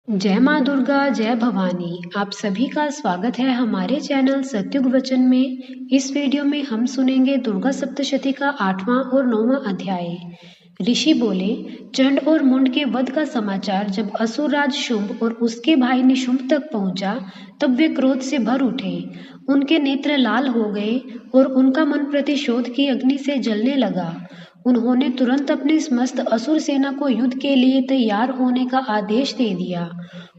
जय माँ दुर्गा जय भवानी। आप सभी का स्वागत है हमारे चैनल सत्युग वचन में। इस वीडियो में हम सुनेंगे दुर्गा सप्तशती का 8वां और 9वां अध्याय। ऋषि बोले, चंड और मुंड के वध का समाचार जब असुरराज शुंभ और उसके भाई निशुंभ तक पहुंचा तब वे क्रोध से भर उठे। उनके नेत्र लाल हो गए और उनका मन प्रतिशोध की अग्नि से जलने लगा। उन्होंने तुरंत अपनी समस्त असुर सेना को युद्ध के लिए तैयार होने का आदेश दे दिया।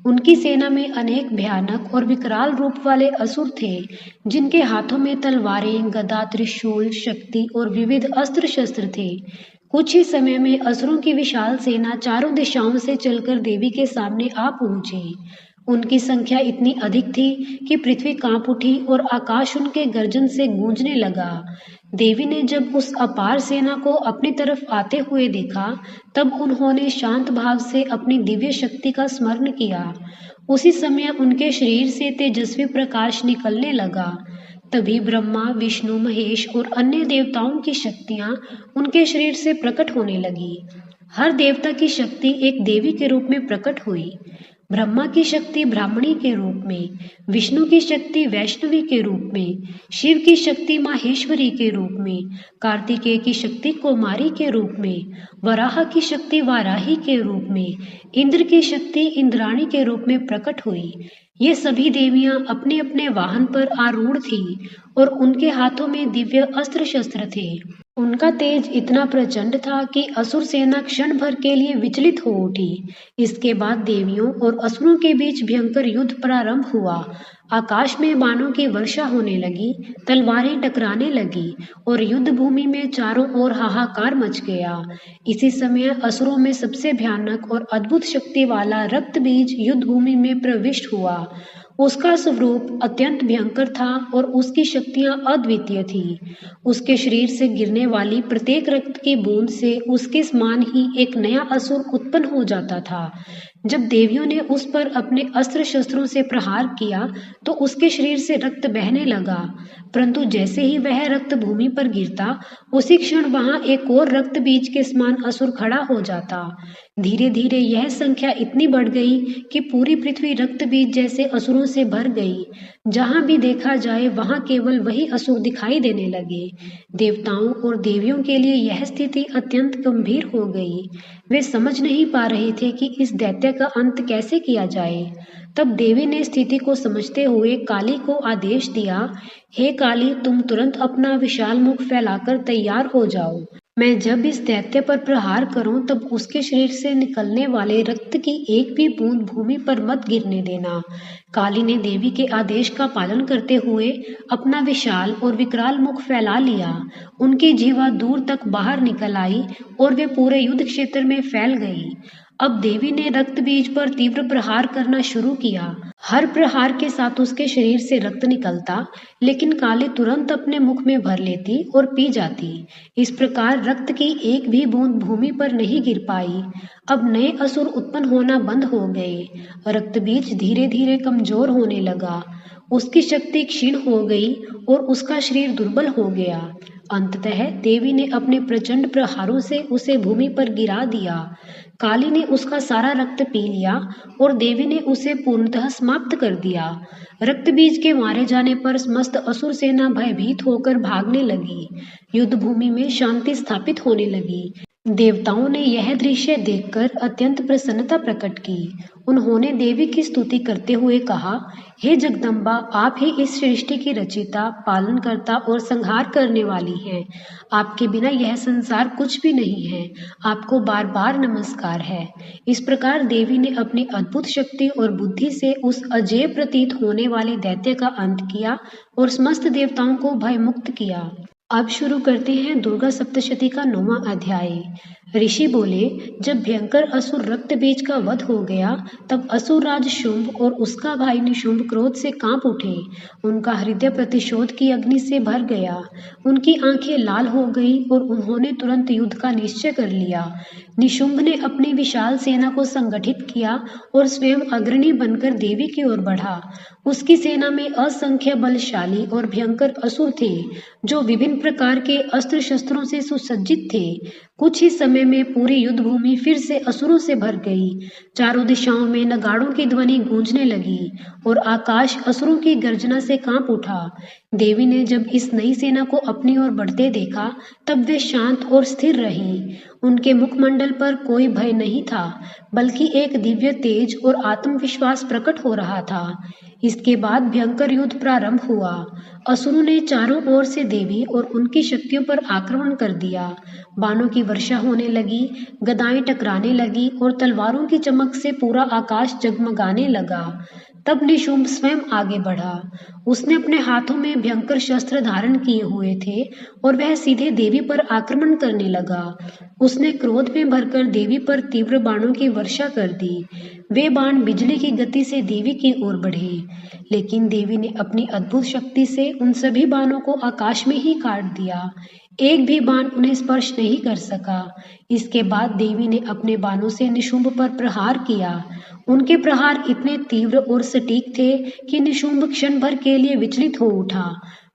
उनकी सेना में अनेक भयानक और विकराल रूप वाले असुर थे, जिनके हाथों में तलवारें, गदा, त्रिशूल, शक्ति और विविध अस्त्र शस्त्र थे। कुछ ही समय में असुरों की विशाल सेना चारों दिशाओं से चलकर देवी के सामने आ पहुंची। उनकी संख्या इतनी अधिक थी कि पृथ्वी कांप उठी और आकाश उनके गर्जन से गूंजने लगा। देवी ने जब उस अपार सेना को अपनी तरफ आते हुए देखा, तब उन्होंने शांत भाव से अपनी दिव्य शक्ति का स्मरण किया। उसी समय उनके शरीर से तेजस्वी प्रकाश निकलने लगा। तभी ब्रह्मा, विष्णु, महेश और अन्य देवताओं की शक्तियां उनके शरीर से प्रकट होने लगी। हर देवता की शक्ति एक देवी के रूप में प्रकट हुई। ब्रह्मा की शक्ति ब्राह्मणी के रूप में, विष्णु की शक्ति वैष्णवी के रूप में, शिव की शक्ति माहेश्वरी के रूप में, कार्तिकेय की शक्ति कौमारी के रूप में, वराह की शक्ति वाराही के रूप में, इंद्र की शक्ति इंद्राणी के रूप में प्रकट हुई। ये सभी देवियां अपने अपने वाहन पर आरूढ़ थीं और उनके हाथों में दिव्य अस्त्र शस्त्र थे। उनका तेज इतना प्रचंड था कि असुर सेना क्षण भर के लिए विचलित हो उठी। इसके बाद देवियों और असुरों के बीच भयंकर युद्ध प्रारंभ हुआ। आकाश में बाणों की वर्षा होने लगी, तलवारें टकराने लगी और युद्ध भूमि में चारों ओर हाहाकार मच गया। इसी समय असुरों में सबसे भयानक और अद्भुत शक्ति वाला रक्त बीज युद्ध भूमि में प्रविष्ट हुआ। उसका स्वरूप अत्यंत भयंकर था और उसकी शक्तियां अद्वितीय थी। उसके शरीर से गिरने वाली प्रत्येक रक्त की बूंद से उसके समान ही एक नया असुर उत्पन्न हो जाता था। जब देवियों ने उस पर अपने अस्त्र शस्त्रों से प्रहार किया तो उसके शरीर से रक्त बहने लगा, परंतु जैसे ही वह रक्त भूमि पर गिरता, उसी क्षण वहां एक और रक्त बीज के समान असुर खड़ा हो जाता। धीरे धीरे यह संख्या इतनी बढ़ गई कि पूरी पृथ्वी रक्त बीज जैसे असुरों से भर गई। जहां भी देखा जाए वहां केवल वही असुर दिखाई देने लगे। देवताओं और देवियों के लिए यह स्थिति अत्यंत गंभीर हो गई। वे समझ नहीं पा रहे थे कि इस दैत्य का अंत कैसे किया जाए। तब देवी ने स्थिति को समझते हुए काली को आदेश दिया, हे काली, तुम तुरंत अपना विशाल मुख फैलाकर तैयार हो जाओ। मैं जब इस दैत्य पर प्रहार करूं तब उसके शरीर से निकलने वाले रक्त की एक भी बूंद भूमि पर मत गिरने देना। काली ने देवी के आदेश का पालन करते हुए अपना विशाल और विकराल मुख फैला लिया। उनकी जीवा दूर तक बाहर निकल आई और वे पूरे युद्ध क्षेत्र में फैल गई। अब देवी ने रक्त बीज पर तीव्र प्रहार करना शुरू किया। हर प्रहार के साथ उसके शरीर से रक्त निकलता, लेकिन काली तुरंत अपने मुख में भर लेती और पी जाती। इस प्रकार रक्त की एक भी बूंद भूमि पर नहीं गिर पाई। अब नए असुर उत्पन्न होना बंद हो गए। रक्त बीज धीरे धीरे कमजोर होने लगा। उसकी शक्ति क्षीण हो गई और उसका शरीर दुर्बल हो गया। अंततः देवी ने अपने प्रचंड प्रहारों से उसे भूमि पर गिरा दिया। काली ने उसका सारा रक्त पी लिया और देवी ने उसे पूर्णतः समाप्त कर दिया। रक्त बीज के मारे जाने पर समस्त असुर सेना भयभीत होकर भागने लगी। युद्ध भूमि में शांति स्थापित होने लगी। देवताओं ने यह दृश्य देखकर अत्यंत प्रसन्नता प्रकट की। उन्होंने देवी की स्तुति करते हुए कहा, हे जगदम्बा, आप ही इस सृष्टि की रचिता, पालनकर्ता और संहार करने वाली हैं। आपके बिना यह संसार कुछ भी नहीं है। आपको बार बार नमस्कार है। इस प्रकार देवी ने अपनी अद्भुत शक्ति और बुद्धि से उस अजेय प्रतीत होने वाले दैत्य का अंत किया और समस्त देवताओं को भयमुक्त किया। अब शुरू करते हैं दुर्गा सप्तशती का 9वां अध्याय। ऋषि बोले, जब भयंकर असुर रक्त बीज का वध हो गया तब असुरराज शुंभ और उसका भाई निशुंभ क्रोध से कांप उठे। उनका हृदय प्रतिशोध की अग्नि से भर गया। उनकी आंखें लाल हो गई और उन्होंने तुरंत युद्ध का निश्चय कर लिया। निशुंभ ने अपनी विशाल सेना को संगठित किया और स्वयं अग्रणी बनकर देवी की ओर बढ़ा। उसकी सेना में असंख्य बलशाली और भयंकर असुर थे, जो विभिन्न प्रकार के अस्त्र शस्त्रों से सुसज्जित थे। कुछ ही समय में पूरी युद्ध भूमि फिर से असुरों से भर गई। चारों दिशाओं में नगाड़ों की ध्वनि गूंजने लगी और आकाश असुरों की गर्जना से कांप उठा। देवी ने जब इस नई सेना को अपनी ओर बढ़ते देखा, तब वे शांत और स्थिर रहीं। उनके मुखमंडल पर कोई भय नहीं था, बल्कि एक दिव्य तेज और आत्मविश्वास प्रकट हो रहा था। इसके बाद भयंकर युद्ध प्रारंभ हुआ। असुरों ने चारों ओर से देवी और उनकी शक्तियों पर आक्रमण कर दिया। बाणों की वर्षा होने लगी, गदाएं टकराने लगी और तलवारों की चमक से पूरा आकाश जगमगाने लगा। तब निशुंभ स्वयं आगे बढ़ा। उसने अपने हाथों में भयंकर शस्त्र धारण किए हुए थे और वह सीधे देवी पर आक्रमण करने लगा। उसने क्रोध में भरकर देवी पर तीव्र बाणों की वर्षा कर दी। वे बाण बिजली की गति से देवी की ओर बढ़े, लेकिन देवी ने अपनी अद्भुत शक्ति से उन सभी बाणों को आकाश में ही काट दिया। एक भी बाण उन्हें स्पर्श नहीं कर सका। इसके बाद देवी ने अपने बाणों से निशुंभ पर प्रहार किया। उनके प्रहार इतने तीव्र और सटीक थे कि निशुंभ क्षण भर के लिए विचलित हो उठा,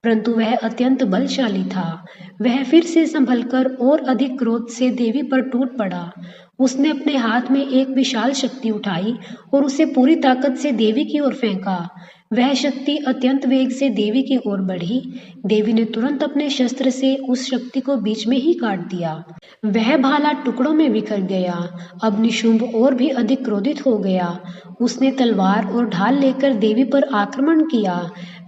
परंतु वह अत्यंत बलशाली था। वह फिर से संभलकर और अधिक क्रोध से देवी पर टूट पड़ा। उसने अपने हाथ में एक विशाल शक्ति उठाई और उसे पूरी ताकत से देवी की ओर फेंका। वह शक्ति अत्यंत वेग से देवी की ओर बढ़ी। देवी ने तुरंत अपने शस्त्र से उस शक्ति को बीच में ही काट दिया। वह भाला टुकड़ों में बिखर गया। अब निशुंभ और भी अधिक क्रोधित हो गया। उसने तलवार और ढाल लेकर देवी पर आक्रमण किया।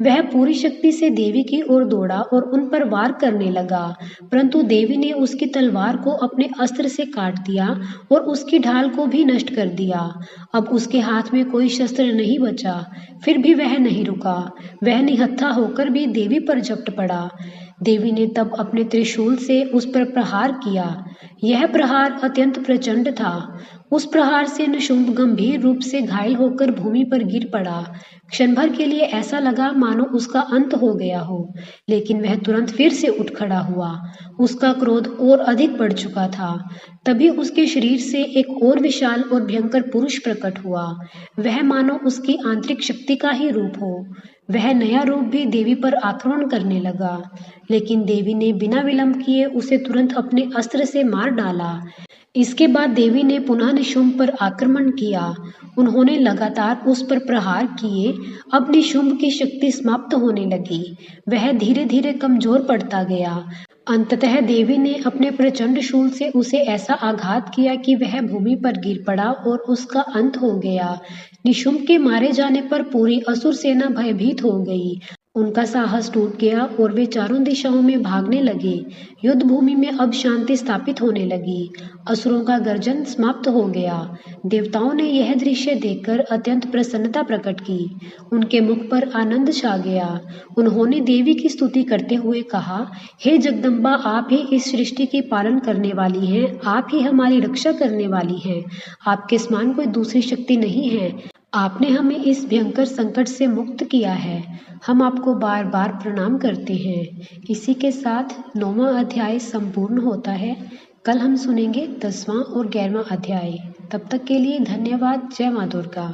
वह पूरी शक्ति से देवी की ओर दौड़ा और उन पर वार करने लगा, परंतु देवी ने उसकी तलवार को अपने अस्त्र से काट दिया और उसकी ढाल को भी नष्ट कर दिया। अब उसके हाथ में कोई शस्त्र नहीं बचा। फिर भी वह नहीं रुका। वह निहत्था होकर भी देवी पर झपट पड़ा। देवी ने तब अपने त्रिशूल से उस पर प्रहार किया। यह प्रहार अत्यंत प्रचंड था। उस प्रहार से निशुंभ गंभीर रूप से घायल होकर भूमि पर गिर पड़ा। क्षण भर के लिए ऐसा लगा मानो उसका अंत हो गया हो, लेकिन वह तुरंत फिर से उठ खड़ा हुआ। उसका क्रोध और अधिक बढ़ चुका था। तभी उसके शरीर से एक और विशाल और भयंकर पुरुष प्रकट हुआ। वह मानो उसकी आंतरिक शक्ति का ही रूप हो। वह नया रूप भी देवी पर आक्रमण करने लगा, लेकिन देवी ने बिना विलंब किए उसे तुरंत अपने अस्त्र से मार डाला। इसके बाद देवी ने पुनः निशुंभ पर आक्रमण किया। उन्होंने लगातार उस पर प्रहार किए। अब निशुंभ की शक्ति समाप्त होने लगी। वह धीरे धीरे कमजोर पड़ता गया। अंततः देवी ने अपने प्रचंड शूल से उसे ऐसा आघात किया कि वह भूमि पर गिर पड़ा और उसका अंत हो गया। निशुंभ के मारे जाने पर पूरी असुर सेना भयभीत हो गई। उनका साहस टूट गया और वे चारों दिशाओं में भागने लगे। युद्ध भूमि में अब शांति स्थापित होने लगी। असुरों का गर्जन समाप्त हो गया। देवताओं ने यह दृश्य देखकर अत्यंत प्रसन्नता प्रकट की। उनके मुख पर आनंद छा गया। उन्होंने देवी की स्तुति करते हुए कहा, हे जगदम्बा, आप ही इस सृष्टि की पालन करने वाली हैं। आप ही हमारी रक्षा करने वाली हैं। आपके समान कोई दूसरी शक्ति नहीं है। आपने हमें इस भयंकर संकट से मुक्त किया है। हम आपको बार बार प्रणाम करते हैं। इसी के साथ 9वां अध्याय संपूर्ण होता है। कल हम सुनेंगे 10वां और 11वां अध्याय। तब तक के लिए धन्यवाद। जय मां दुर्गा।